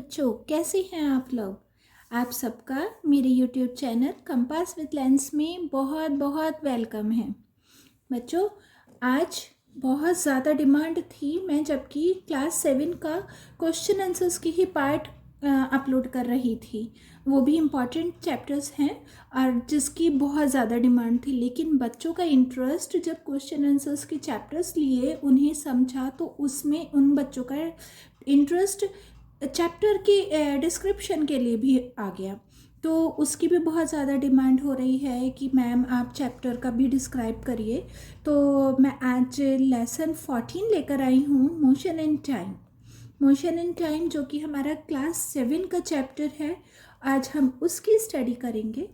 बच्चों, कैसे हैं आप लोग। आप सबका मेरे YouTube channel compass with lens में बहुत बहुत वेलकम है। बच्चों, आज बहुत ज़्यादा डिमांड थी, मैं जबकि क्लास 7 का क्वेश्चन आंसर्स की ही पार्ट अपलोड कर रही थी। वो भी इम्पॉर्टेंट चैप्टर्स हैं और जिसकी बहुत ज़्यादा डिमांड थी, लेकिन बच्चों का इंटरेस्ट जब क्वेश्चन आंसर्स के चैप्टर्स लिए, उन्हें समझा, तो उसमें उन बच्चों का इंटरेस्ट चैप्टर की डिस्क्रिप्शन के लिए भी आ गया। तो उसकी भी बहुत ज़्यादा डिमांड हो रही है कि मैम आप चैप्टर का भी डिस्क्राइब करिए। तो मैं आज लेसन 14 लेकर आई हूँ, motion and time. Motion and time जो कि हमारा क्लास 7 का चैप्टर है, आज हम उसकी स्टडी करेंगे।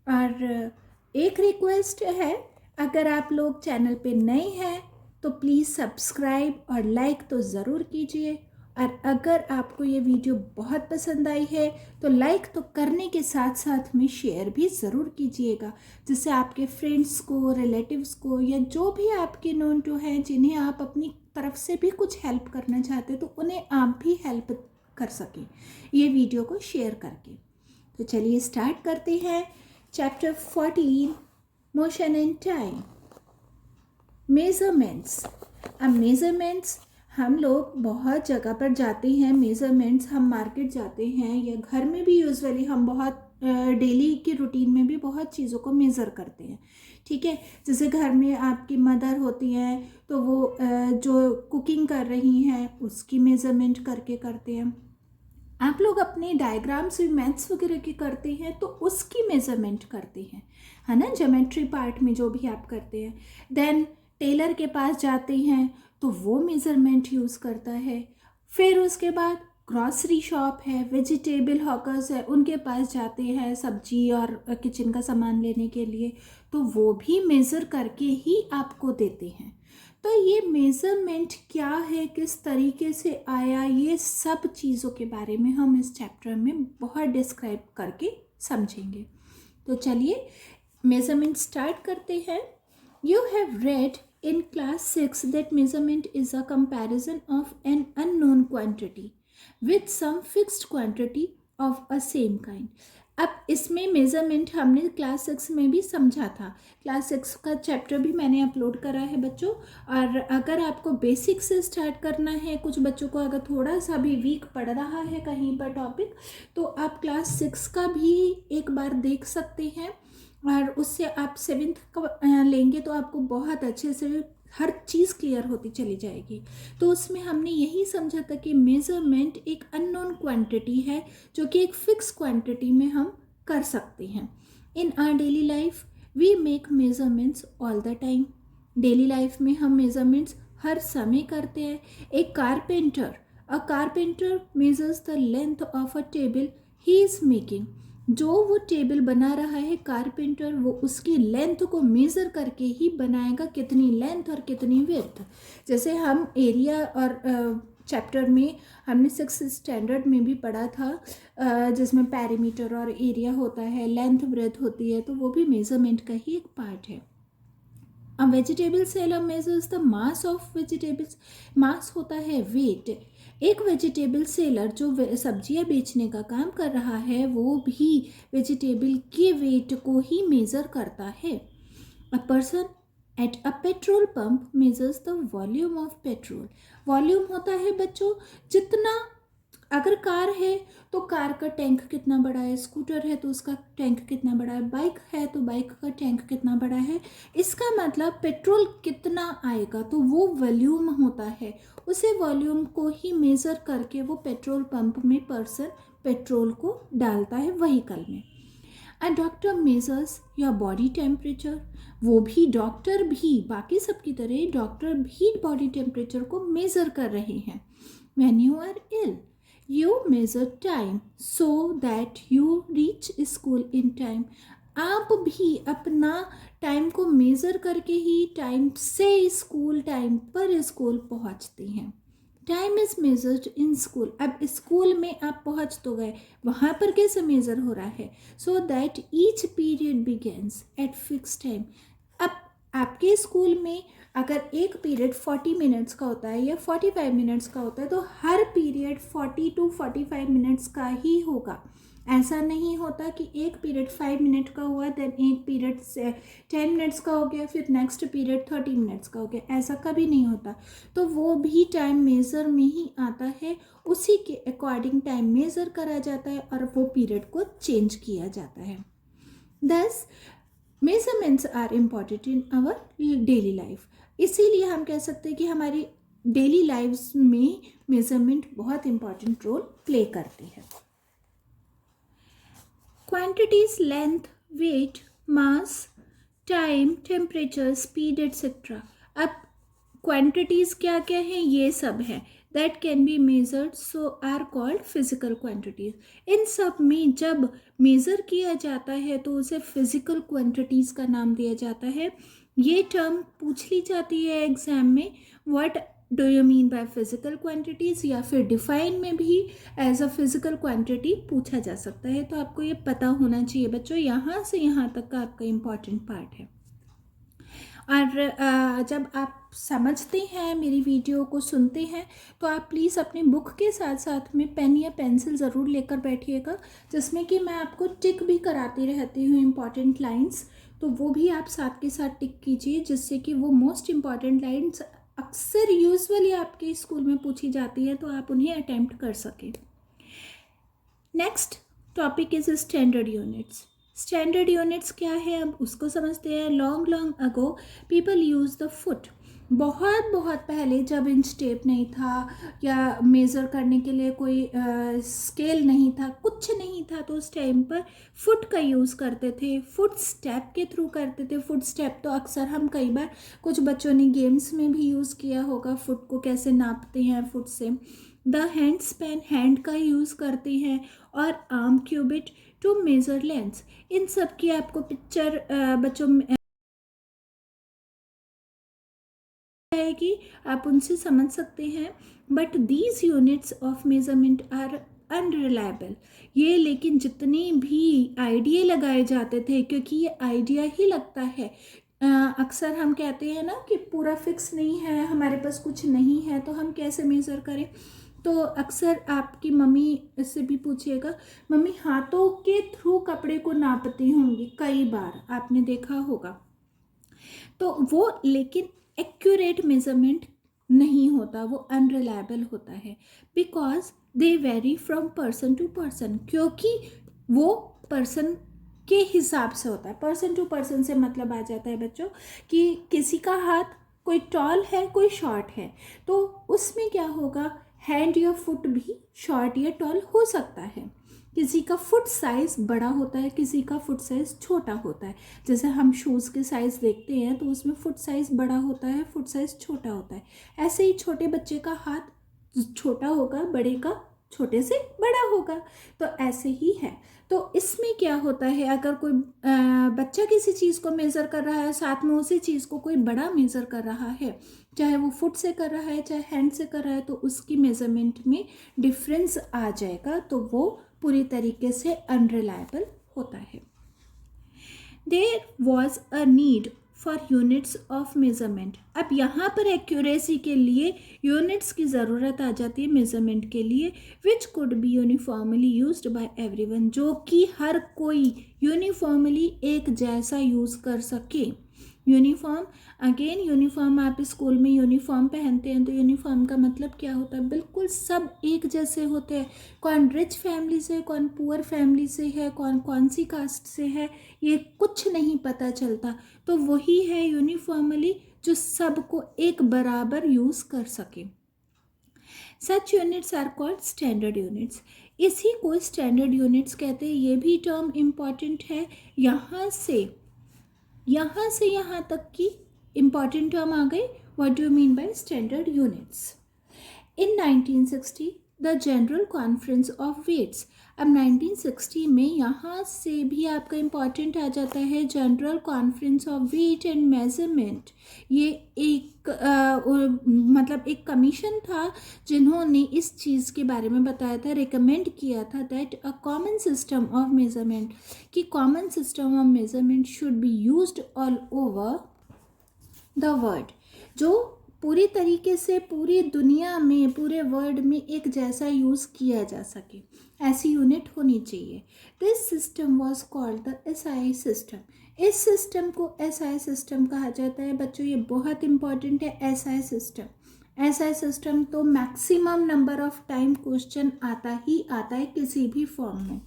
और एक रिक्वेस्ट है, अगर आप लोग चैनल पे नए हैं तो प्लीज़ सब्सक्राइब और लाइक तो ज़रूर कीजिए। और अगर आपको ये वीडियो बहुत पसंद आई है तो लाइक तो करने के साथ साथ में शेयर भी ज़रूर कीजिएगा, जिससे आपके फ्रेंड्स को, रिलेटिव्स को, या जो भी आपके नोन टू हैं जिन्हें आप अपनी तरफ से भी कुछ हेल्प करना चाहते तो उन्हें आप भी हेल्प कर सकें ये वीडियो को शेयर करके। तो चलिए स्टार्ट करते हैं। Chapter 14, motion and time. Measurements. अब मेजरमेंट्स हम लोग बहुत जगह पर जाते हैं। मेज़रमेंट्स हम मार्केट जाते हैं या घर में भी यूजुअली हम बहुत डेली के रूटीन में भी बहुत चीज़ों को मेज़र करते हैं। ठीक है, जैसे घर में आपकी मदर होती हैं तो वो जो कुकिंग कर रही हैं उसकी मेज़रमेंट करके करते हैं। आप लोग अपने डायग्राम्स भी मैथ्स वगैरह के करते हैं तो उसकी मेज़रमेंट करते हैं, है ना, ज्योमेट्री पार्ट में जो भी आप करते हैं। देन टेलर के पास जाते हैं तो वो मेज़रमेंट यूज़ करता है। फिर उसके बाद ग्रॉसरी शॉप है, वेजिटेबल हॉकर्स है, उनके पास जाते हैं सब्जी और किचन का सामान लेने के लिए, तो वो भी मेज़र करके ही आपको देते हैं। तो ये मेज़रमेंट क्या है, किस तरीके से आया, ये सब चीज़ों के बारे में हम इस चैप्टर में बहुत डिस्क्राइब करके समझेंगे। तो चलिए मेज़रमेंट स्टार्ट करते हैं। You have read in class 6 that measurement is a comparison of an unknown quantity with some fixed quantity of a same kind. अब इसमें मेज़रमेंट हमने क्लास 6 में भी समझा था। क्लास 6 का चैप्टर भी मैंने अपलोड करा है बच्चों। और अगर आपको बेसिक से स्टार्ट करना है, कुछ बच्चों को अगर थोड़ा सा भी वीक पड़ रहा है कहीं पर टॉपिक, तो आप क्लास 6 का भी एक बार देख सकते हैं। और उससे आप 7th का लेंगे तो आपको बहुत अच्छे से हर चीज़ क्लियर होती चली जाएगी। तो उसमें हमने यही समझा था कि मेज़रमेंट एक अननोन क्वांटिटी है जो कि एक फिक्स क्वांटिटी में हम कर सकते हैं। In our daily life we make measurements all the time. Daily life में हम मेज़रमेंट्स हर समय करते हैं। एक carpenter measures the length of a table he is making. जो वो टेबल बना रहा है कारपेंटर, वो उसकी लेंथ को मेज़र करके ही बनाएगा, कितनी लेंथ और कितनी विड्थ। जैसे हम एरिया और चैप्टर में हमने 6th स्टैंडर्ड में भी पढ़ा था, जिसमें पैरीमीटर और एरिया होता है, लेंथ ब्रेथ होती है, तो वो भी मेज़रमेंट का ही एक पार्ट है। A vegetable seller measures the mass of vegetables. Mass होता है वेट। एक वेजिटेबल सेलर जो सब्जियां बेचने का काम कर रहा है, वो भी वेजिटेबल के वेट को ही मेज़र करता है। A person at a petrol pump measures the volume of petrol. Volume होता है बच्चों, जितना, अगर कार है तो कार का टैंक कितना बड़ा है, स्कूटर है तो उसका टैंक कितना बड़ा है, बाइक है तो बाइक का टैंक कितना बड़ा है, इसका मतलब पेट्रोल कितना आएगा, तो वो वॉल्यूम होता है। उसे वॉल्यूम को ही मेज़र करके वो पेट्रोल पंप में पर्सन पेट्रोल को डालता है व्हीकल में। A doctor measures your body temperature. वो भी, डॉक्टर भी बाकी सबकी तरह डॉक्टर भी बॉडी टेम्परेचर को मेज़र कर रहे हैं। When you are ill you measure time so that you reach school in time। आप भी अपना टाइम को मेज़र करके ही टाइम से स्कूल, टाइम पर स्कूल पहुंचते हैं। Time is measured in school. अब स्कूल में आप पहुंच तो गए, वहाँ पर कैसे मेज़र हो रहा है? So that each period begins eight fix time. अब आप आपके स्कूल में अगर एक पीरियड 40 मिनट्स का होता है या 45 मिनट्स का होता है तो हर पीरियड 40 to 45 मिनट्स का ही होगा। ऐसा नहीं होता कि एक पीरियड 5 मिनट का हुआ देन एक पीरियड 10 मिनट्स का हो गया फिर नेक्स्ट पीरियड 30 मिनट्स का हो गया, ऐसा कभी नहीं होता। तो वो भी टाइम मेज़र में ही आता है, उसी के अकॉर्डिंग टाइम मेज़र करा जाता है और वो पीरियड को चेंज किया जाता है। These measurements are important in our daily life. इसीलिए हम कह सकते हैं कि हमारी डेली लाइफ्स में मेजरमेंट बहुत इम्पॉर्टेंट रोल प्ले करते हैं। Quantities, length, weight, mass, time, temperature, speed etcetera. अब क्वांटिटीज़ क्या क्या हैं, ये सब है that can be measured so are called physical quantities. इन सब में जब मेज़र किया जाता है तो उसे फिजिकल क्वांटिटीज़ का नाम दिया जाता है। ये टर्म पूछ ली जाती है एग्जाम में, what do you mean by physical quantities, या फिर डिफाइन में भी एज अ फिजिकल क्वांटिटी पूछा जा सकता है। तो आपको ये पता होना चाहिए बच्चों, यहाँ से यहाँ तक का आपका इम्पॉर्टेंट पार्ट है। और जब आप समझते हैं मेरी वीडियो को सुनते हैं तो आप प्लीज़ अपने बुक के साथ साथ में पेन या पेंसिल ज़रूर लेकर बैठिएगा, जिसमें कि मैं आपको टिक भी कराती रहती हूँ इम्पॉर्टेंट लाइंस, तो वो भी आप साथ के साथ टिक कीजिए, जिससे कि वो मोस्ट इम्पॉर्टेंट लाइंस अक्सर यूजुअली आपके स्कूल में पूछी जाती है तो आप उन्हें अटेम्प्ट कर सकें। Next topic is standard units. Standard units क्या है अब उसको समझते हैं। Long ago people use the foot. बहुत पहले जब इंच टेप नहीं था या मेज़र करने के लिए कोई स्केल नहीं था, कुछ नहीं था, तो उस टाइम पर फुट का यूज़ करते थे, फुट स्टेप के थ्रू करते थे। फुट स्टेप तो अक्सर हम कई बार कुछ बच्चों ने गेम्स में भी यूज़ किया होगा, फुट को कैसे नापते हैं फुट से। द हैंड स्पैन, हैंड का यूज़ करते हैं, और arm cubit to measure length. इन सब की आपको पिक्चर बच्चों में है कि आप उनसे समझ सकते हैं। But these units of measurement are unreliable. ये लेकिन जितने भी आइडिया लगाए जाते थे, क्योंकि ये आइडिया ही लगता है, अक्सर हम कहते हैं ना कि पूरा फिक्स नहीं है, हमारे पास कुछ नहीं है तो हम कैसे मेज़र करें। तो अक्सर आपकी मम्मी से भी पूछिएगा, मम्मी हाथों के थ्रू कपड़े को नापती होंगी, कई बार आपने देखा होगा। तो वो लेकिन एक्यूरेट मेजरमेंट नहीं होता, वो अनरिलायबल होता है, because they vary from person to person, क्योंकि वो पर्सन के हिसाब से होता है। पर्सन टू पर्सन से मतलब आ जाता है बच्चों कि किसी का हाथ कोई टॉल है कोई शॉर्ट है, तो उसमें क्या होगा, हैंड या फुट भी शॉर्ट या टॉल हो सकता है। किसी का फुट साइज़ बड़ा होता है, किसी का फुट साइज़ छोटा होता है। जैसे हम शूज़ के साइज़ देखते हैं तो उसमें फुट साइज़ बड़ा होता है, फुट साइज़ छोटा होता है। ऐसे ही छोटे बच्चे का हाथ छोटा होगा, बड़े का छोटे से बड़ा होगा, तो ऐसे ही है। तो इसमें क्या होता है, अगर कोई बच्चा किसी चीज़ को मेज़र कर रहा है, साथ में उसी चीज़ को कोई बड़ा मेज़र कर रहा है, चाहे वो फुट से कर रहा है चाहे हैंड से कर रहा है, तो उसकी मेज़रमेंट में डिफरेंस आ जाएगा, तो वो पूरी तरीके से अनरिलायबल होता है। There was a need for units of measurement. अब यहाँ पर एक्यूरेसी के लिए यूनिट्स की ज़रूरत आ जाती है मेजरमेंट के लिए, which could be uniformly used by everyone, जो कि हर कोई यूनिफॉर्मली एक जैसा यूज़ कर सके। यूनिफॉर्म, अगेन यूनिफॉर्म, आप स्कूल में यूनिफॉर्म पहनते हैं तो यूनिफॉर्म का मतलब क्या होता है, बिल्कुल सब एक जैसे होते हैं। कौन रिच फैमिली से, कौन पुअर फैमिली से है, कौन कौन सी कास्ट से है, ये कुछ नहीं पता चलता। तो वही है यूनिफॉर्मली, जो सबको एक बराबर यूज़ कर सके। Such units are called standard units. इसी को स्टैंडर्ड यूनिट्स कहते हैं। ये भी टर्म इम्पॉर्टेंट है। यहाँ से यहाँ तक की इम्पॉर्टेंट टर्म आ गई। What do you mean by standard units? In 1960 the General Conference of Weights. अब 1960 में यहाँ से भी आपका इम्पॉर्टेंट आ जाता है General Conference of Weight and Measurement. ये एक मतलब एक कमीशन था जिन्होंने इस चीज़ के बारे में बताया था, रिकमेंड किया था that a common system of measurement, कि common system of measurement should be used all over the world, जो पूरी तरीके से पूरी दुनिया में, पूरे वर्ल्ड में एक जैसा यूज़ किया जा सके, ऐसी यूनिट होनी चाहिए। This system was called the SI system. इस सिस्टम को एसआई सिस्टम कहा जाता है। बच्चों ये बहुत इंपॉर्टेंट है, एसआई सिस्टम। एसआई सिस्टम तो maximum number of time question आता ही आता है किसी भी फॉर्म में।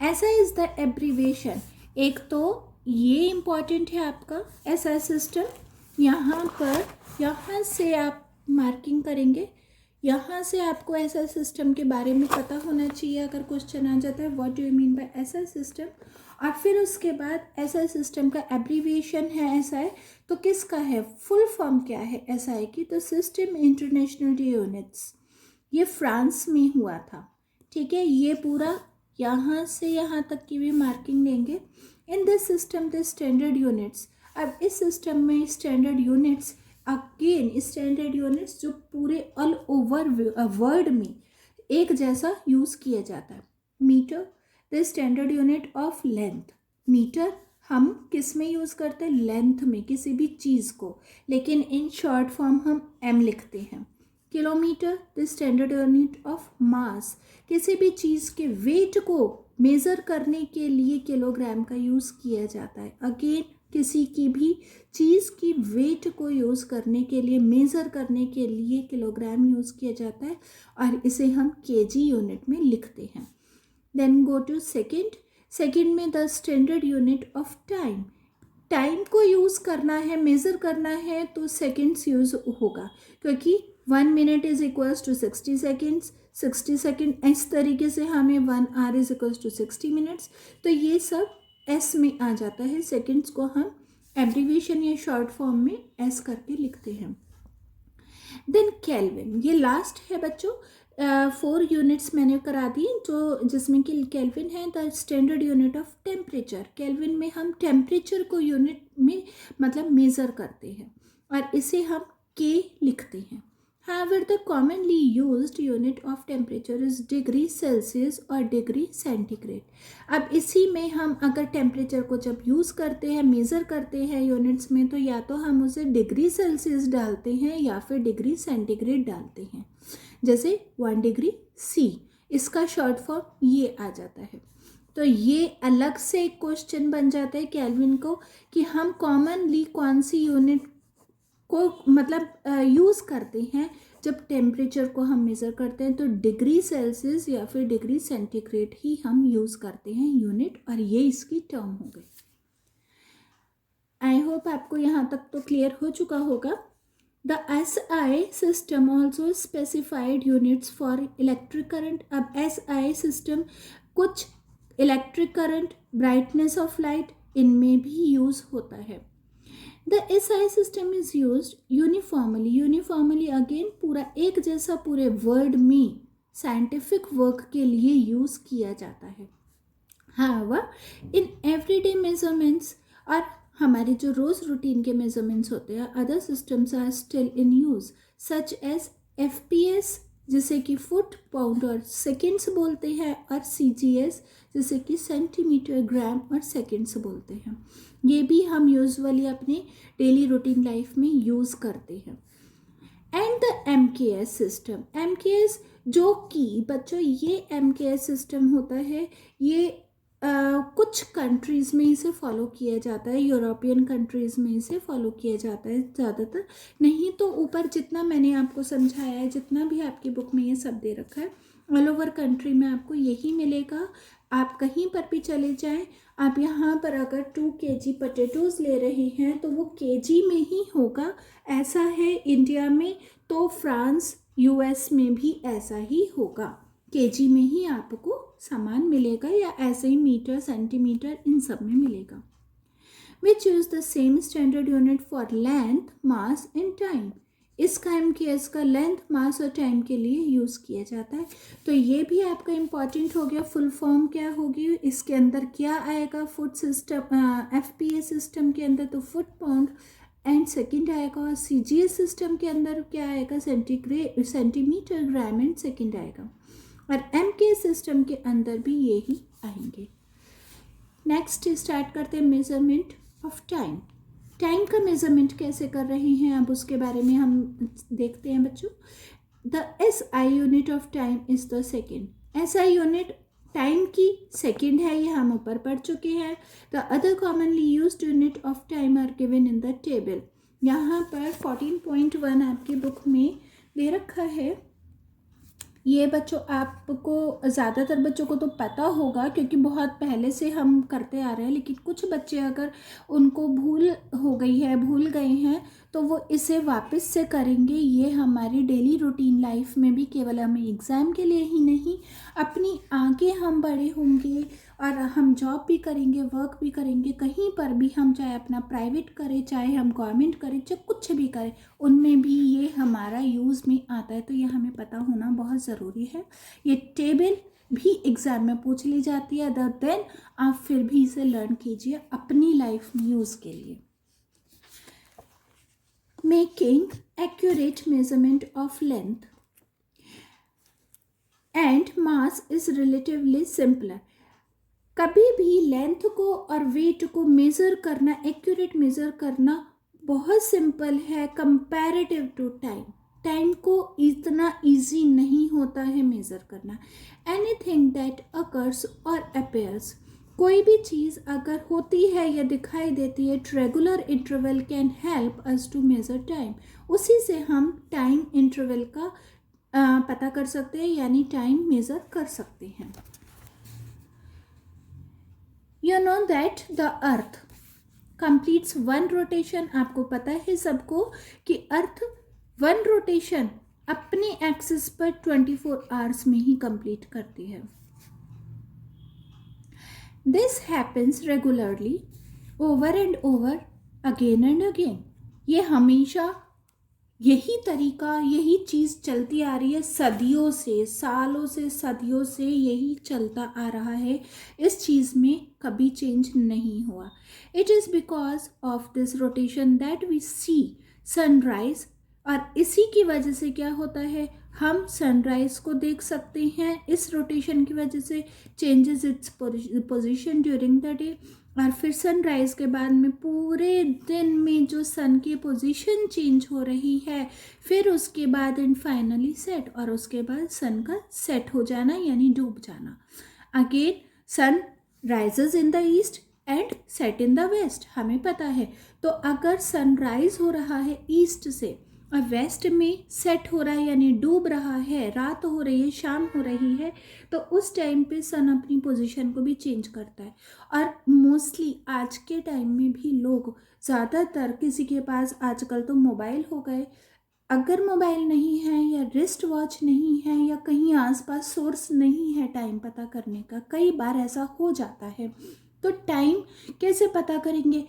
SI is the abbreviation. एक तो ये इम्पॉर्टेंट है आपका एसआई सिस्टम। यहाँ पर, यहाँ से आप मार्किंग करेंगे, यहाँ से आपको एसआई सिस्टम के बारे में पता होना चाहिए अगर क्वेश्चन आ जाता है, what do you mean bye SI system. और फिर उसके बाद एसआई सिस्टम का एब्रीविएशन है एसआई, तो किसका है, फुल फॉर्म क्या है एसआई की, तो सिस्टम इंटरनेशनल यूनिट्स। ये फ्रांस में हुआ था, ठीक है। ये पूरा यहाँ से यहाँ तक की भी मार्किंग देंगे। In this system the standard units. अब इस सिस्टम में standard units, again standard units जो पूरे ऑल ओवर वर्ल्ड में एक जैसा यूज़ किया जाता है। Metre, the standard unit of length. Metre हम किस में यूज़ करते हैं, लेंथ में, किसी भी चीज़ को, लेकिन इन शॉर्ट फॉर्म हम एम लिखते हैं। Kilometre, the standard unit of mass. किसी भी चीज़ के वेट को मेज़र करने के लिए किलोग्राम का यूज़ किया जाता है। अगेन किसी की भी चीज़ की वेट को यूज़ करने के लिए, मेज़र करने के लिए किलोग्राम यूज़ किया जाता है और इसे हम केजी यूनिट में लिखते हैं। Then go to second. Second में the standard unit of time. Time को यूज़ करना है, मेज़र करना है तो सेकंड्स यूज़ होगा, क्योंकि 1 minute is equals to 60 seconds, 60 second इस तरीके से हमें 1 hour is equals to 60 minutes. तो ये सब एस में आ जाता है। सेकेंड्स को हम एब्रीविएशन या शॉर्ट फॉर्म में एस करके लिखते हैं। देन केल्विन, ये लास्ट है बच्चों। 4 यूनिट्स मैंने करा दी, जो जिसमें कि केल्विन है the standard unit of temperature. Kelvin में हम टेम्परेचर को यूनिट में मतलब मेज़र करते हैं और इसे हम के लिखते हैं। However, the commonly used unit of temperature is degree Celsius और डिग्री सेंटीग्रेड। अब इसी में हम अगर टेम्परेचर को जब यूज़ करते हैं, मेज़र करते हैं यूनिट्स में, तो या तो हम उसे डिग्री सेल्सियस डालते हैं या फिर डिग्री सेंटीग्रेड डालते हैं। जैसे 1 डिग्री सी, इसका शॉर्ट फॉर्म ये आ जाता है। तो ये अलग से एक क्वेश्चन बन जाता है केल्विन को, कि हम कॉमनली कौन सी यूनिट को मतलब यूज़ करते हैं जब टेम्परेचर को हम मेज़र करते हैं, तो डिग्री सेल्सियस या फिर डिग्री सेंटीग्रेड ही हम यूज़ करते हैं यूनिट, और ये इसकी टर्म हो गई। आई होप आपको यहाँ तक तो क्लियर हो चुका होगा। The SI system also specified units for electric current. अब SI सिस्टम कुछ electric current, brightness of light, इनमें भी यूज़ होता है। The SI system is use uniformly. Uniformly again पूरा एक जैसा पूरे वर्ल्ड में साइंटिफिक वर्क के लिए यूज़ किया जाता है। हाउएवर इन एवरीडे मेजरमेंट्स, और हमारे जो रोज़ रूटीन के मेजरमेंट्स होते हैं, other systems are still in use such as FPS, जिसे कि फुट, पाउंड और सेकेंड्स बोलते हैं, और CGS जिसे कि सेंटीमीटर, ग्राम और सेकेंड्स बोलते हैं। ये भी हम यूजुअली अपने डेली रूटीन लाइफ में यूज़ करते हैं। And the MKS system. MKS जो कि बच्चों ये MKS सिस्टम होता है, ये कुछ कंट्रीज़ में इसे फॉलो किया जाता है, यूरोपियन कंट्रीज़ में इसे फॉलो किया जाता है ज़्यादातर, नहीं तो ऊपर जितना मैंने आपको समझाया है, जितना भी आपकी बुक में ये सब दे रखा है, ऑल ओवर कंट्री में आपको यही मिलेगा। आप कहीं पर भी चले जाएं, आप यहाँ पर अगर 2 kg पोटैटोज़ ले रहे हैं तो वो केजी में ही होगा। ऐसा है इंडिया में, तो फ्रांस, US में भी ऐसा ही होगा, केजी में ही आपको सामान मिलेगा, या ऐसे ही मीटर, सेंटीमीटर, इन सब में मिलेगा। विच use the same standard unit for length, mass and time. इसका MKS का लेंथ, मास और टाइम के लिए यूज़ किया जाता है। तो ये भी आपका इम्पॉर्टेंट हो गया। फुल फॉर्म क्या होगी, इसके अंदर क्या आएगा, फुट सिस्टम, FPS सिस्टम के अंदर तो फुट, पाउंड एंड सेकंड आएगा, और CGS सिस्टम के अंदर क्या आएगा, सेंटीमीटर, ग्राम एंड सेकंड आएगा, और MKS सिस्टम के अंदर भी यही आएंगे। नेक्स्ट स्टार्ट करते हैं मेजरमेंट ऑफ टाइम। टाइम का मेजरमेंट कैसे कर रहे हैं, अब उसके बारे में हम देखते हैं बच्चों। The SI unit of time is the second. SI unit time की सेकेंड है, ये हम ऊपर पढ़ चुके हैं। The other commonly used unit of time are given in the table. यहाँ पर 14.1 आपकी बुक में दे रखा है। ये बच्चों आपको, ज़्यादातर बच्चों को तो पता होगा क्योंकि बहुत पहले से हम करते आ रहे हैं, लेकिन कुछ बच्चे अगर उनको भूल हो गई है, भूल गए हैं, तो वो इसे वापस से करेंगे। ये हमारी डेली रूटीन लाइफ में भी, केवल हमें एग्ज़ाम के लिए ही नहीं, अपनी आगे हम बड़े होंगे और हम जॉब भी करेंगे, वर्क भी करेंगे, कहीं पर भी हम, चाहे अपना प्राइवेट करें, चाहे हम गवर्नमेंट करें, चाहे कुछ भी करें, उनमें भी ये हमारा यूज़ में आता है। तो ये हमें पता होना बहुत ज़रूरी है। ये टेबल भी एग्ज़ाम में पूछ ली जाती है, देन आप फिर भी इसे लर्न कीजिए अपनी लाइफ में यूज़ के लिए। Making accurate measurement of length and mass is relatively simpler. कभी भी लेंथ को और वेट को मेज़र करना, एक्यूरेट मेज़र करना बहुत सिंपल है कंपैरेटिव टू टाइम। टाइम को इतना इजी नहीं होता है मेज़र करना। एनीथिंग दैट अकर्स और अपेयर्स, कोई भी चीज़ अगर होती है या दिखाई देती है, regular interval can help us to measure time. उसी से हम टाइम इंटरवल का पता कर सकते हैं, यानी टाइम मेज़र कर सकते हैं। You know that the earth completes one rotation। आपको पता है सबको कि अर्थ वन रोटेशन अपने एक्सिस पर 24 आवर्स में ही कंप्लीट करती है। This happens regularly over and over, again and again. ये हमेशा यही तरीका, यही चीज़ चलती आ रही है सदियों से, सालों से, सदियों से यही चलता आ रहा है। इस चीज़ में कभी चेंज नहीं हुआ। It is because of this rotation that we see sunrise. और इसी की वजह से क्या होता है, हम सनराइज को देख सकते हैं। इस रोटेशन की वजह से changes its position during the day, और फिर सनराइज़ के बाद में पूरे दिन में जो सन की पोजीशन चेंज हो रही है, फिर उसके बाद एंड फाइनली सेट, और उसके बाद सन का सेट हो जाना यानी डूब जाना। Again sun rises in the east and set in the west, हमें पता है। तो अगर सनराइज हो रहा है ईस्ट से और वेस्ट में सेट हो रहा है यानी डूब रहा है, रात हो रही है, शाम हो रही है, तो उस टाइम पे सन अपनी पोजीशन को भी चेंज करता है। और मोस्टली आज के टाइम में भी लोग ज़्यादातर, किसी के पास आजकल तो मोबाइल हो गए, अगर मोबाइल नहीं है या रिस्ट वॉच नहीं है या कहीं आसपास सोर्स नहीं है टाइम पता करने का, कई बार ऐसा हो जाता है, तो टाइम कैसे पता करेंगे।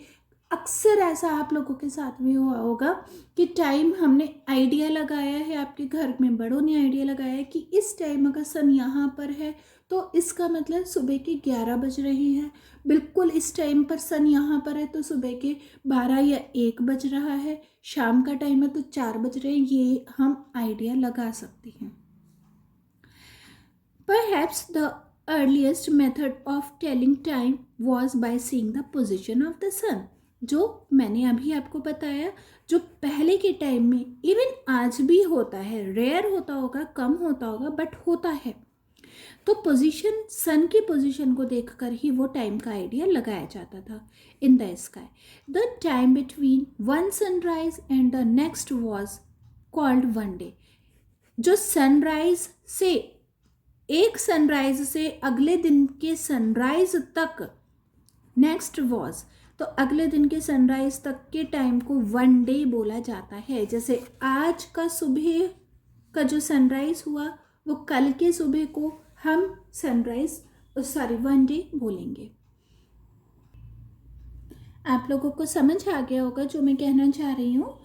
अक्सर ऐसा आप लोगों के साथ भी हुआ होगा कि टाइम हमने आइडिया लगाया है, आपके घर में बड़ों ने आइडिया लगाया है कि इस टाइम अगर सन यहाँ पर है तो इसका मतलब सुबह के 11 बज रही है, बिल्कुल इस टाइम पर सन यहाँ पर है तो सुबह के 12 या 1 बज रहा है, शाम का टाइम है तो 4 बज रहे हैं। ये हम आइडिया लगा सकते हैं। Perhaps the earliest method of telling time was by seeing the position of the sun। जो मैंने अभी आपको बताया, जो पहले के टाइम में, इवन आज भी होता है, रेयर होता होगा, कम होता होगा, बट होता है, तो पोजीशन, सन की पोजीशन को देखकर ही वो टाइम का आइडिया लगाया जाता था। इन the sky the time between one sunrise and the next was called one day. जो सनराइज से, एक सनराइज से अगले दिन के सनराइज तक, नेक्स्ट वॉज, तो अगले दिन के सनराइज तक के टाइम को वन डे बोला जाता है। जैसे आज का सुबह का जो सनराइज हुआ वो कल के सुबह को हम सनराइज, वन डे बोलेंगे। आप लोगों को समझ आ गया होगा जो मैं कहना चाह रही हूँ।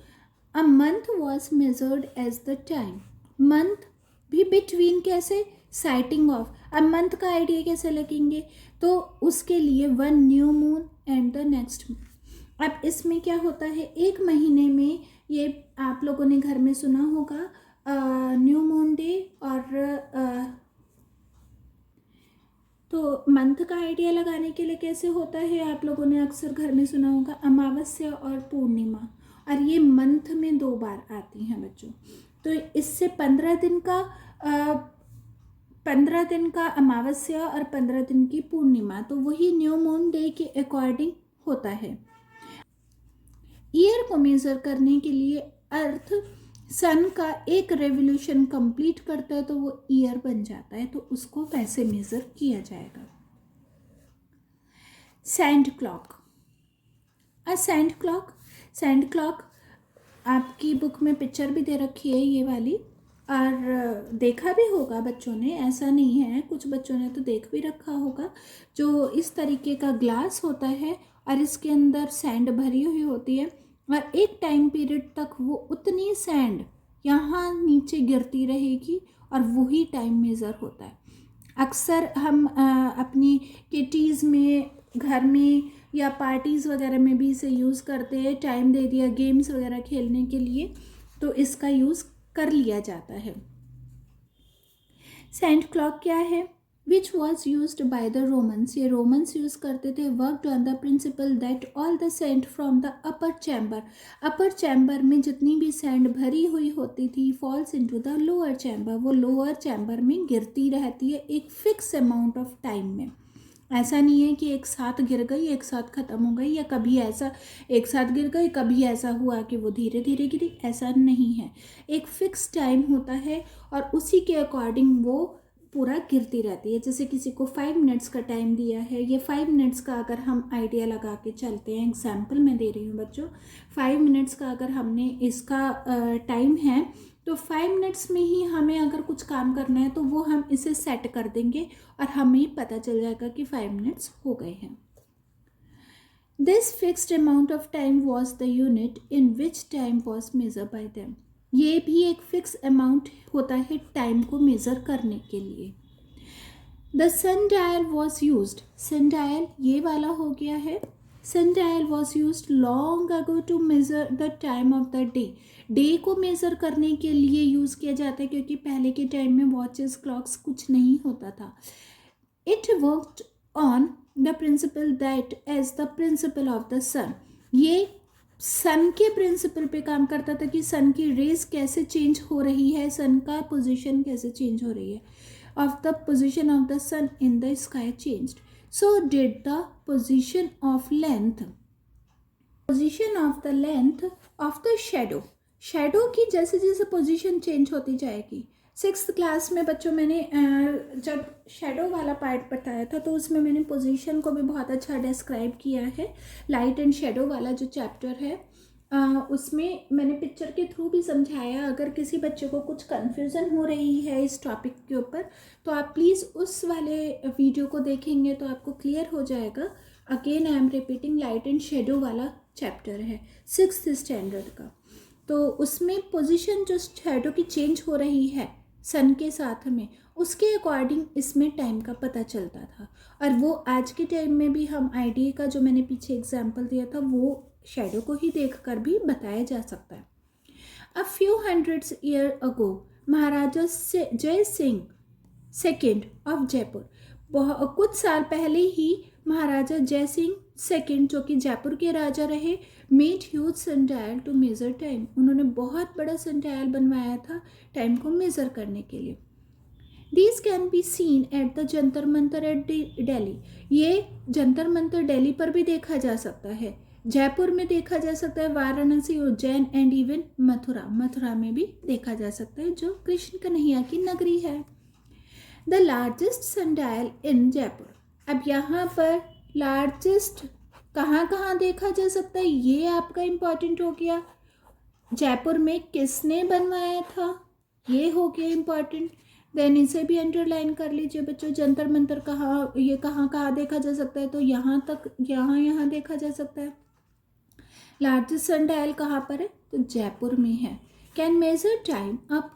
A month was measured as the time. Month भी बिटवीन कैसे, साइटिंग ऑफ। अब मंथ का आइडिया कैसे लगेंगे, तो उसके लिए one new moon and the next. अब इसमें क्या होता है, एक महीने में, ये आप लोगों ने घर में सुना होगा, न्यू मून डे और तो मंथ का आइडिया लगाने के लिए कैसे होता है, आप लोगों ने अक्सर घर में सुना होगा, अमावस्या और पूर्णिमा, और ये मंथ में 2 बार आती हैं बच्चों। तो इससे 15 दिन का अमावस्या और 15 दिन की पूर्णिमा, तो वही न्यू मून डे के अकॉर्डिंग होता है। ईयर को मेज़र करने के लिए अर्थ सन का एक रेवोल्यूशन कंप्लीट करता है तो वो ईयर बन जाता है, तो उसको वैसे मेज़र किया जाएगा। Sand clock. सैंड क्लॉक आपकी बुक में पिक्चर भी दे रखी है ये वाली, और देखा भी होगा बच्चों ने, ऐसा नहीं है, कुछ बच्चों ने तो देख भी रखा होगा। जो इस तरीके का ग्लास होता है और इसके अंदर सैंड भरी हुई होती है, और एक टाइम पीरियड तक वो उतनी सैंड यहाँ नीचे गिरती रहेगी और वही टाइम मेज़र होता है। अक्सर हम अपनी किटीज़ में, घर में या पार्टीज़ वगैरह में भी इसे यूज़ करते हैं, टाइम दे दिया गेम्स वगैरह खेलने के लिए, तो इसका यूज़ कर लिया जाता है। सैंड क्लॉक क्या है? Which was used by the Romans, ये रोमन्स यूज़ करते थे। Worked on the principle that all the sand from the upper chamber में जितनी भी सैंड भरी हुई होती थी, falls into the lower chamber, वो लोअर चैम्बर में गिरती रहती है एक फिक्स अमाउंट ऑफ टाइम में। ऐसा नहीं है कि एक साथ गिर गई, एक साथ ख़त्म हो गई, या कभी ऐसा एक साथ गिर गई, कभी ऐसा हुआ कि वो धीरे धीरे गिरी, ऐसा नहीं है। एक फ़िक्स टाइम होता है और उसी के अकॉर्डिंग वो पूरा गिरती रहती है। जैसे किसी को 5 मिनट्स का टाइम दिया है, ये 5 मिनट्स का अगर हम आइडिया लगा के चलते हैं, एग्जाम्पल मैं दे रही हूँ बच्चों, 5 मिनट्स का अगर हमने इसका टाइम है, तो 5 मिनट्स में ही हमें अगर कुछ काम करना है तो वो हम इसे सेट कर देंगे और हमें पता चल जाएगा कि 5 मिनट्स हो गए हैं। This fixed amount of time was the unit in which time was measure by them, ये भी एक फिक्स अमाउंट होता है टाइम को मेज़र करने के लिए। The sundial was used, sundial ये वाला हो गया है। sundial was used long ago to measure the time of the day, day को मेज़र करने के लिए यूज़ किया जाता है, क्योंकि पहले के टाइम में वॉचेस क्लॉक्स कुछ नहीं होता था। It worked on the principle that as the principle of the sun, ये सन के प्रिंसिपल पे काम करता था कि सन की रेज कैसे चेंज हो रही है, सन का पोजीशन कैसे चेंज हो रही है, of the position of the sun in the sky changed, so did the position of the shadow की जैसे जैसे पोजीशन चेंज होती जाएगी। 6th क्लास में बच्चों मैंने जब शेडो वाला पार्ट बताया था तो उसमें मैंने पोजीशन को भी बहुत अच्छा डिस्क्राइब किया है। लाइट एंड शेडो वाला जो चैप्टर है उसमें मैंने पिक्चर के थ्रू भी समझाया। अगर किसी बच्चे को कुछ कन्फ्यूज़न हो रही है इस टॉपिक के ऊपर तो आप प्लीज़ उस वाले वीडियो को देखेंगे तो आपको क्लियर हो जाएगा। Again I am repeating, light and shadow वाला चैप्टर है 6th स्टैंडर्ड का। तो उसमें पोजीशन जो शेडो की चेंज हो रही है सन के साथ में, उसके अकॉर्डिंग इसमें टाइम का पता चलता था। और वो आज के टाइम में भी हम आईडी का जो मैंने पीछे एग्जाम्पल दिया था वो शेडो को ही देखकर भी बताया जा सकता है। A few hundreds year ago Maharaja Jai Singh second of Jaipur, कुछ साल पहले ही महाराजा जय सिंह सेकेंड जो कि जयपुर के राजा रहे, made huge sundial to measure time, उन्होंने बहुत बड़ा सनडायल बनवाया था टाइम को मेज़र करने के लिए। These can be seen at the Jantar Mantar at Delhi, ये जंतर मंतर दिल्ली पर भी देखा जा सकता है, जयपुर में देखा जा सकता है, वाराणसी, उज्जैन एंड इवन मथुरा में भी देखा जा सकता है जो कृष्ण कन्हैया की नगरी है। द लार्जेस्ट सनडायल इन जयपुर, अब यहाँ पर लार्जेस्ट कहाँ देखा जा सकता है ये आपका इम्पॉर्टेंट हो गया। जयपुर में किसने बनवाया था ये हो गया इम्पॉर्टेंट। देन इसे भी अंडरलाइन कर लीजिए बच्चों। जंतर मंतर कहाँ देखा जा सकता है, तो यहाँ तक यहाँ देखा जा सकता है। लार्जेस्ट सनडायल कहाँ पर है, तो जयपुर में है। Can measure time up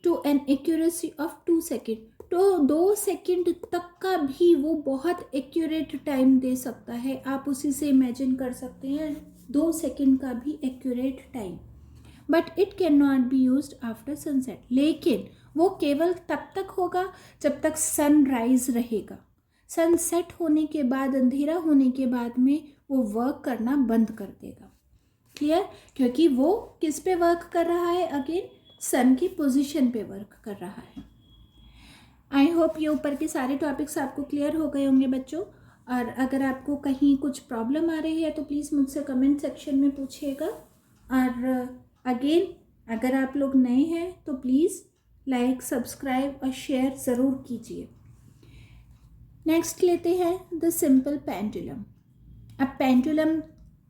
to an accuracy of 2 second, तो 2 सेकेंड तक का भी वो बहुत एक्यूरेट टाइम दे सकता है। आप उसी से इमेजिन कर सकते हैं 2 सेकेंड का भी accurate time. But it can not be use after sunset, लेकिन वो केवल तब तक होगा जब तक सनराइज रहेगा। सनसेट होने के बाद, अंधेरा होने के बाद में वो वर्क करना बंद कर देगा। क्लियर? क्योंकि वो किस पे वर्क कर रहा है? अगेन सन की पोजीशन पे वर्क कर रहा है। आई होप ये ऊपर के सारे टॉपिक्स आपको क्लियर हो गए होंगे बच्चों। और अगर आपको कहीं कुछ प्रॉब्लम आ रही है तो प्लीज़ मुझसे कमेंट सेक्शन में पूछिएगा। और अगेन अगर आप लोग नए हैं तो प्लीज़ लाइक, सब्सक्राइब और शेयर ज़रूर कीजिए। नेक्स्ट लेते हैं द सिंपल पेंडुलम। अब पेंडुलम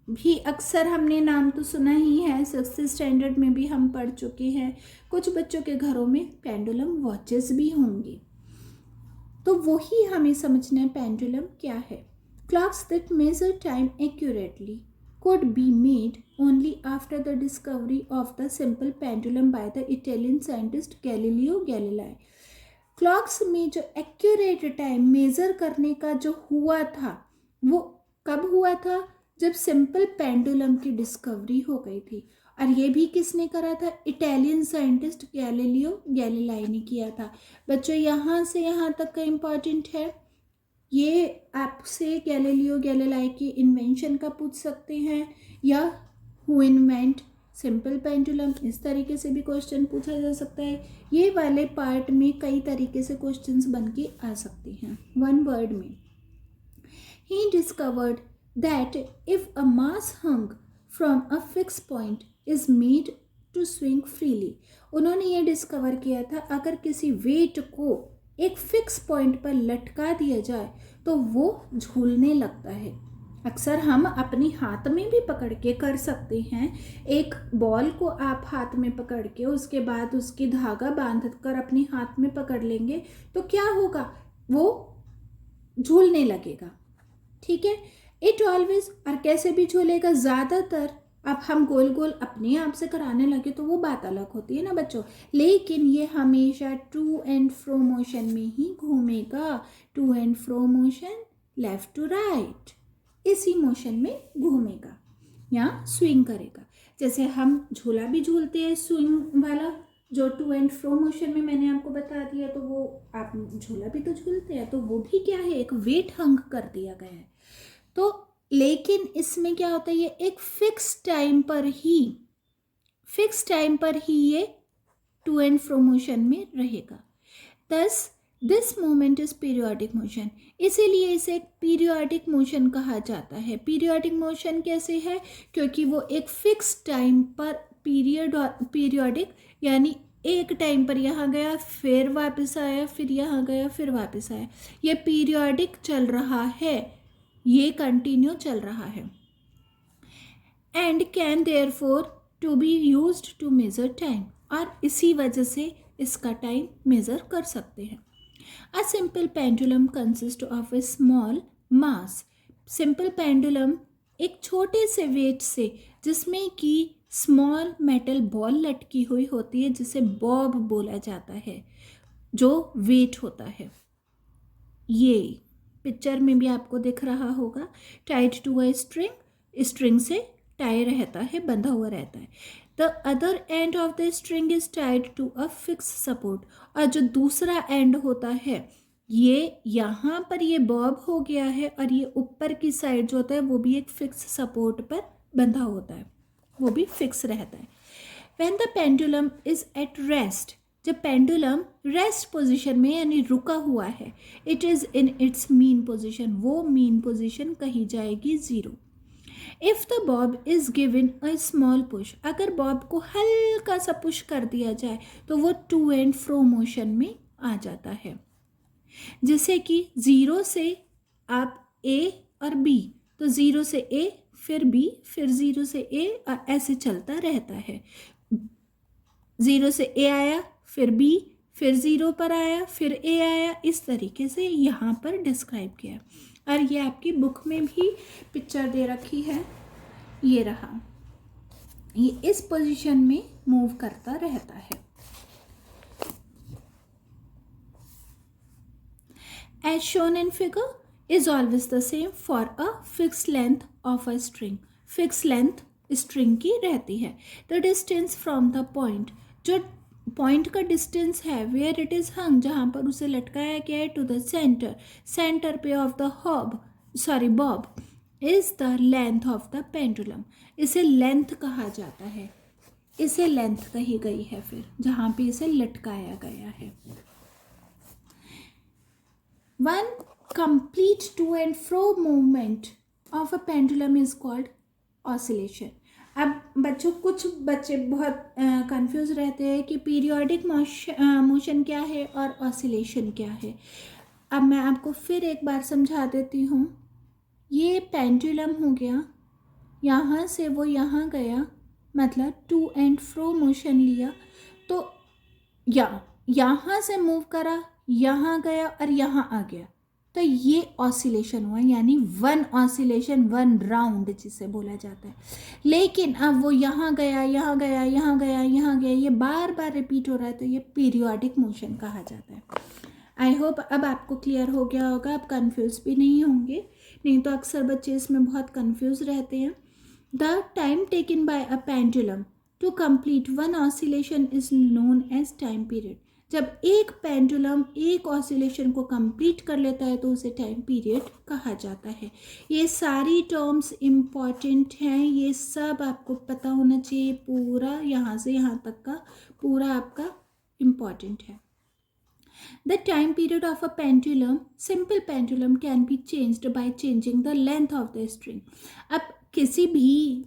भी अक्सर हमने नाम तो सुना ही है, 6th स्टैंडर्ड में भी हम पढ़ चुके हैं। कुछ बच्चों के घरों में पेंडुलम वॉचेस भी होंगी, तो वही हमें समझना है पेंडुलम क्या है। Clocks that measure time accurately could be made only after the discovery of the simple pendulum by the Italian scientist Galileo Galilei. Clocks में जो एक्यूरेट टाइम मेज़र करने का जो हुआ था वो कब हुआ था? जब सिंपल पेंडुलम की डिस्कवरी हो गई थी। और ये भी किसने करा था? इटालियन साइंटिस्ट गैलीलियो गैलीलाई ने किया था। बच्चों यहाँ से यहाँ तक का इम्पॉर्टेंट है, ये आपसे गैलीलियो गैलीलाई की इन्वेंशन का पूछ सकते हैं, या हु इन्वेंट सिंपल पेंडुलम, इस तरीके से भी क्वेश्चन पूछा जा सकता है। ये वाले पार्ट में कई तरीके से क्वेश्चंस बन के आ सकते हैं वन वर्ड में। He discovered that if a mass hung from a fix point is made to swing freely. उन्होंने ये डिस्कवर किया था अगर किसी वेट को एक फिक्स पॉइंट पर लटका दिया जाए तो वो झूलने लगता है। अक्सर हम अपनी हाथ में भी पकड़ के कर सकते हैं। एक बॉल को आप हाथ में पकड़ के उसके बाद उसकी धागा बांध कर अपनी हाथ में पकड़ लेंगे तो क्या होगा? वो झूलने लगेगा। ठीक है? इट ऑलवेज, और कैसे भी झूलेगा? ज़्यादातर अब हम गोल गोल अपने आप से कराने लगे तो वो बात अलग होती है ना बच्चों, लेकिन ये हमेशा टू एंड फ्रो मोशन में ही घूमेगा। To and fro motion, left to right, इसी मोशन में घूमेगा या स्विंग करेगा। जैसे हम झूला भी झूलते हैं, स्विंग वाला जो टू एंड फ्रो मोशन में मैंने आपको बता दिया, तो वो आप झूला भी तो झूलते हैं, तो वो भी क्या है? एक वेट हंग कर दिया गया है। तो लेकिन इसमें क्या होता है? ये एक फिक्स टाइम पर ही ये टू एंड फ्रो मोशन में रहेगा। दस this moment is periodic motion, इसीलिए इसे एक पीरियोडिक मोशन कहा जाता है। पीरियोडिक मोशन कैसे है? क्योंकि वो एक फिक्स टाइम पर पीरियोडिक, यानी एक टाइम पर यहाँ गया फिर वापस आया, फिर यहाँ गया फिर वापस आया, ये पीरियोडिक चल रहा है, ये कंटिन्यू चल रहा है। And can therefore to be used to measure time, और इसी वजह से इसका टाइम मेजर कर सकते हैं। A simple pendulum consist of A small mass. Simple pendulum एक छोटे से वेट से, जिसमें कि स्मॉल मेटल बॉल लटकी हुई होती है, जिसे बॉब बोला जाता है, जो वेट होता है। ये पिक्चर में भी आपको दिख रहा होगा। Tied to a string, string से टाई रहता है, बंधा हुआ रहता है। The other end of the string is tied to a fix support, और जो दूसरा एंड होता है ये यहाँ पर ये बॉब हो गया है, और ये ऊपर की साइड जो होता है वो भी एक फिक्स सपोर्ट पर बंधा होता है, वो भी फिक्स रहता है। When the pendulum is at rest, जब पेंडुलम रेस्ट पोजीशन में यानी रुका हुआ है, it is in its mean position, वो मीन पोजीशन कही जाएगी 0। If the Bob is given a small push, अगर बॉब को हल्का सा पुश कर दिया जाए तो वो टू एंड फ्रो मोशन में आ जाता है। जैसे कि 0 से आप A और B, तो 0 से A फिर B फिर 0 से A, और ऐसे चलता रहता है। 0 से A आया फिर B फिर 0 पर आया फिर A आया, इस तरीके से यहाँ पर डिस्क्राइब किया। और ये आपकी बुक में भी पिक्चर दे रखी है, ये रहा, ये इस पोजीशन में मूव करता रहता है। As shown in figure is always the same for a fixed length of a string. Fixed length string की रहती है। The distance from the point, जो पॉइंट का डिस्टेंस है वेयर इट इज़ हंग, जहाँ पर उसे लटकाया गया है, टू द सेंटर पे of the Bob is the length of the pendulum. इसे लेंथ कहा जाता है, इसे लेंथ कही गई है फिर जहाँ पे इसे लटकाया गया है। One complete to and fro movement of a pendulum is called oscillation. अब कुछ बच्चे बहुत कंफ्यूज रहते हैं कि पीरियोडिक मोशन क्या है और ऑसिलेशन क्या है। अब मैं आपको फिर एक बार समझा देती हूँ। ये पेंडुलम हो गया, यहाँ से वो यहाँ गया, मतलब टू एंड फ्रो मोशन लिया, तो यहाँ से मूव करा, यहाँ गया और यहाँ आ गया, तो ये ऑसिलेशन हुआ, यानी वन ऑसिलेशन, वन राउंड जिसे बोला जाता है। लेकिन अब वो यहाँ गया, यहाँ गया, यहाँ गया, यहाँ गया, ये बार बार रिपीट हो रहा है, तो ये पीरियोडिक मोशन कहा जाता है। आई होप अब आपको क्लियर हो गया होगा, आप कंफ्यूज भी नहीं होंगे, नहीं तो अक्सर बच्चे इसमें बहुत कंफ्यूज रहते हैं। The time taken by a pendulum to complete one oscillation is known as time period. जब एक पेंडुलम एक ऑसिलेशन को कंप्लीट कर लेता है तो उसे टाइम पीरियड कहा जाता है। ये सारी टर्म्स इम्पॉर्टेंट हैं, ये सब आपको पता होना चाहिए, पूरा यहाँ से यहाँ तक का पूरा आपका इम्पॉर्टेंट है। The time period of a simple pendulum can be changed by changing the length of the string. अब किसी भी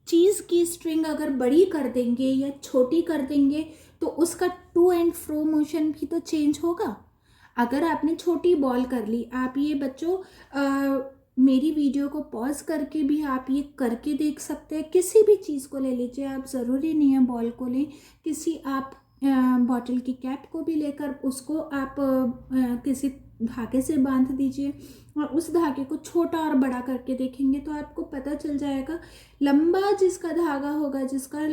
चीज़ की स्ट्रिंग अगर बड़ी कर देंगे या छोटी कर देंगे तो उसका टू एंड फ्रो मोशन भी तो चेंज होगा। अगर आपने छोटी बॉल कर ली, आप ये बच्चों मेरी वीडियो को पॉज करके भी आप ये करके देख सकते हैं। किसी भी चीज़ को ले लीजिए आप, ज़रूरी नहीं है बॉल को लें, किसी आप बॉटल की कैप को भी लेकर उसको आप किसी धागे से बांध दीजिए और उस धागे को छोटा और बड़ा करके देखेंगे तो आपको पता चल जाएगा। लंबा जिसका धागा होगा, जिसका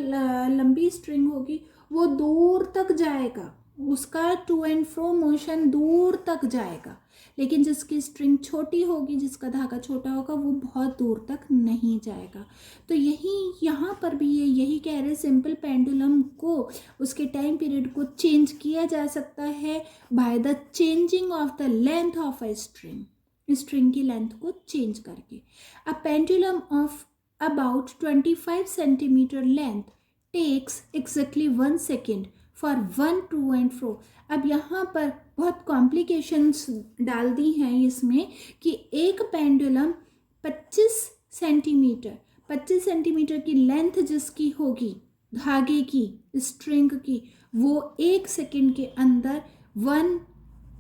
लंबी स्ट्रिंग होगी, वो दूर तक जाएगा, उसका टू एंड फ्रो मोशन दूर तक जाएगा। लेकिन जिसकी स्ट्रिंग छोटी होगी, जिसका धागा छोटा होगा, वो बहुत दूर तक नहीं जाएगा। तो यहाँ पर भी यही कह रहे, सिंपल पेंडुलम को उसके टाइम पीरियड को चेंज किया जा सकता है by the changing of the length of a string की लेंथ को चेंज करके। A pendulum of about 25 centimetre length takes exactly 1 second for one to and fro. अब यहाँ पर बहुत कॉम्प्लिकेशंस डाल दी हैं इसमें कि एक पेंडुलम 25 सेंटीमीटर की लेंथ जिसकी होगी धागे की, स्ट्रिंग की, वो 1 सेकेंड के अंदर वन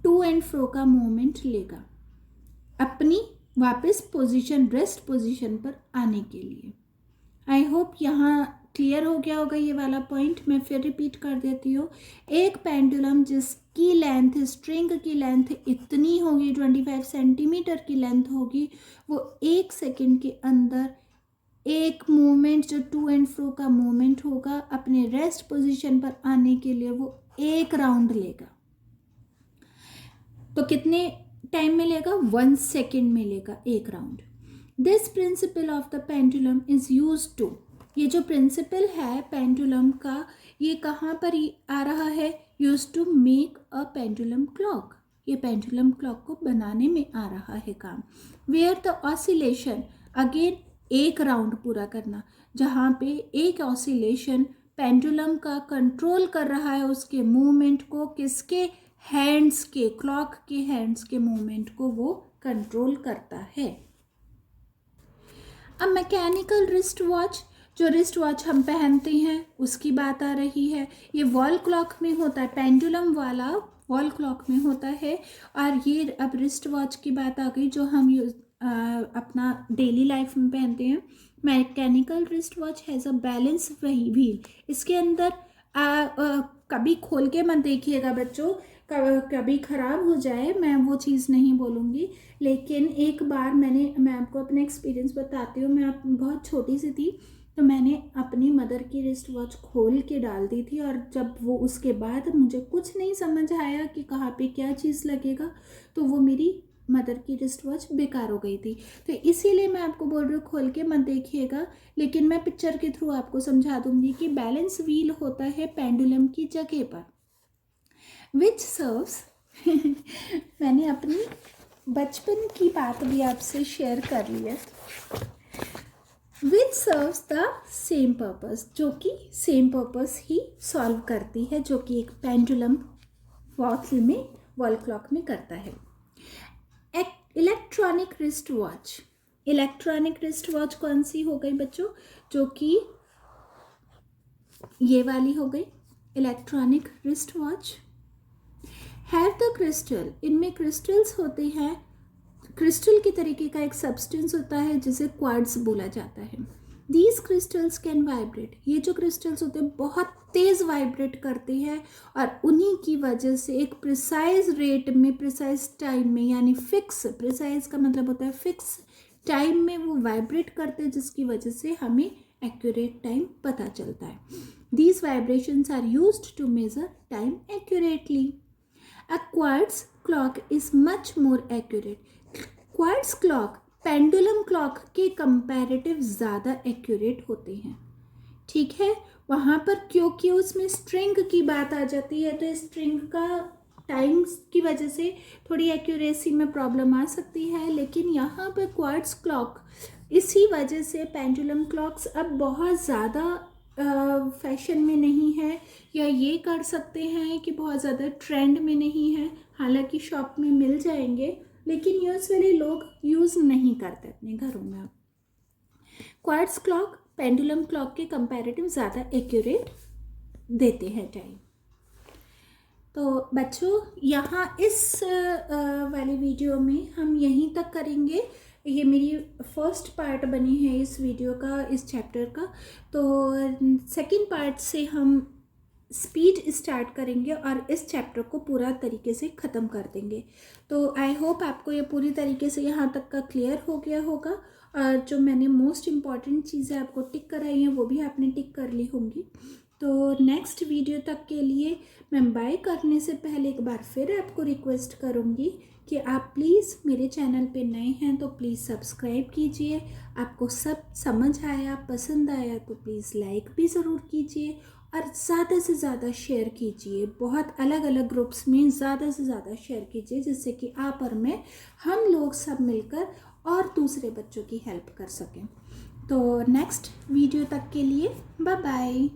टू एंड फ्रो का मूवमेंट लेगा अपनी वापस पोजीशन, रेस्ट पोजीशन पर आने के लिए। आई होप यहाँ क्लियर हो गया होगा ये वाला पॉइंट। मैं फिर रिपीट कर देती हूँ। एक पेंडुलम जिसकी लेंथ, स्ट्रिंग की लेंथ इतनी होगी, 25 सेंटीमीटर की लेंथ होगी, वो 1 सेकेंड के अंदर एक मूवमेंट, जो टू एंड फ्रो का मूवमेंट होगा, अपने रेस्ट पोजीशन पर आने के लिए वो एक राउंड लेगा। तो कितने टाइम में लेगा? 1 सेकेंड में लेगा एक round. This principle of the pendulum is use to, ये जो प्रिंसिपल है पेंडुलम का, ये कहाँ पर आ रहा है? Use to make a pendulum clock, ये पेंडुलम क्लॉक को बनाने में आ रहा है काम। वेयर द ऑसिलेशन, अगेन एक राउंड पूरा करना, जहाँ पे एक ऑसिलेशन पेंडुलम का कंट्रोल कर रहा है उसके मूवमेंट को, किसके? हैंड्स के, क्लॉक के हैंड्स के मूवमेंट को वो कंट्रोल करता है। अब मैकेनिकल रिस्ट वॉच, जो रिस्ट वॉच हम पहनते हैं उसकी बात आ रही है। ये वॉल क्लॉक में होता है, पेंडुलम वाला वॉल क्लॉक में होता है। और ये अब रिस्ट वॉच की बात आ गई जो हम अपना डेली लाइफ में पहनते हैं। Mechanical wrist watch has a balance wheel. इसके अंदर कभी खोल के मत देखिएगा बच्चों, कभी ख़राब हो जाए, मैं वो चीज़ नहीं बोलूँगी। लेकिन एक बार मैं आपको अपना एक्सपीरियंस बताती हूँ। मैं बहुत छोटी सी थी तो मैंने अपनी मदर की रिस्ट वॉच खोल के डाल दी थी, और जब वो उसके बाद मुझे कुछ नहीं समझ आया कि कहाँ पे क्या चीज़ लगेगा, तो वो मेरी मदर की रिस्ट वॉच बेकार हो गई थी। तो इसीलिए मैं आपको बोल रही हूँ खोल के मत देखिएगा, लेकिन मैं पिक्चर के थ्रू आपको समझा दूंगी कि बैलेंस व्हील होता है पेंडुलम की जगह पर, विच सर्व्स मैंने अपनी बचपन की बात भी आपसे शेयर कर ली है, विच सर्व्स द सेम पर्पस, जो कि सेम पर्पस ही सॉल्व करती है, जो कि एक पेंडुलम वॉल क्लॉक में करता है। Electronic wrist watch, electronic wrist watch कौन सी हो गई बच्चों, जो कि ये वाली हो गई electronic wrist watch. Have the crystal, इनमें क्रिस्टल्स होते हैं, क्रिस्टल के तरीके का एक सब्सटेंस होता है जिसे क्वार्ट्ज बोला जाता है। दीज क्रिस्टल्स कैन वाइब्रेट, ये जो क्रिस्टल्स होते हैं बहुत तेज वाइब्रेट करते हैं और उन्हीं की वजह से एक प्रिसाइज रेट में, प्रिसाइज टाइम में, यानी फिक्स, प्रिसाइज का मतलब होता है फिक्स टाइम में वो वाइब्रेट करते हैं, जिसकी वजह से हमें एक्यूरेट टाइम पता चलता है। These vibrations are used to measure time accurately. A quartz clock is much more accurate. Quartz clock pendulum clock के कंपैरेटिव ज़्यादा एक्यूरेट होते हैं, ठीक है। वहाँ पर क्योंकि उसमें स्ट्रिंग की बात आ जाती है, तो स्ट्रिंग का टाइम्स की वजह से थोड़ी एक्यूरेसी में प्रॉब्लम आ सकती है, लेकिन यहाँ पर क्वार्ट्ज क्लॉक, इसी वजह से पेंडुलम क्लॉक्स अब बहुत ज़्यादा फैशन में नहीं है, या ये कर सकते हैं कि बहुत ज़्यादा ट्रेंड में नहीं है। हालांकि शॉप में मिल जाएंगे, लेकिन यूजुअली लोग यूज़ नहीं करते अपने घरों में। अब क्वार्ट्ज क्लॉक पेंडुलम क्लॉक के कंपैरेटिव ज़्यादा एक्यूरेट देते हैं टाइम। तो बच्चों यहाँ इस वाली वीडियो में हम यहीं तक करेंगे। ये मेरी फर्स्ट पार्ट बनी है इस वीडियो का, इस चैप्टर का। तो सेकंड पार्ट से हम स्पीड स्टार्ट करेंगे और इस चैप्टर को पूरा तरीके से ख़त्म कर देंगे। तो आई होप आपको ये पूरी तरीके से यहाँ तक का क्लियर हो गया होगा, और जो मैंने मोस्ट इम्पॉर्टेंट चीज़ें आपको टिक कराई हैं वो भी आपने टिक कर ली होंगी। तो नेक्स्ट वीडियो तक के लिए मैं बाय करने से पहले एक बार फिर आपको रिक्वेस्ट करूँगी कि आप प्लीज़ मेरे चैनल पे नए हैं तो प्लीज़ सब्सक्राइब कीजिए। आपको सब समझ आया, पसंद आया तो प्लीज़ लाइक भी ज़रूर कीजिए और ज़्यादा से ज़्यादा शेयर कीजिए। बहुत अलग अलग ग्रुप्स में ज़्यादा से ज़्यादा शेयर कीजिए, जिससे कि आप और मैं, हम लोग सब मिलकर और दूसरे बच्चों की हेल्प कर सकें। तो नेक्स्ट वीडियो तक के लिए बाय बाय।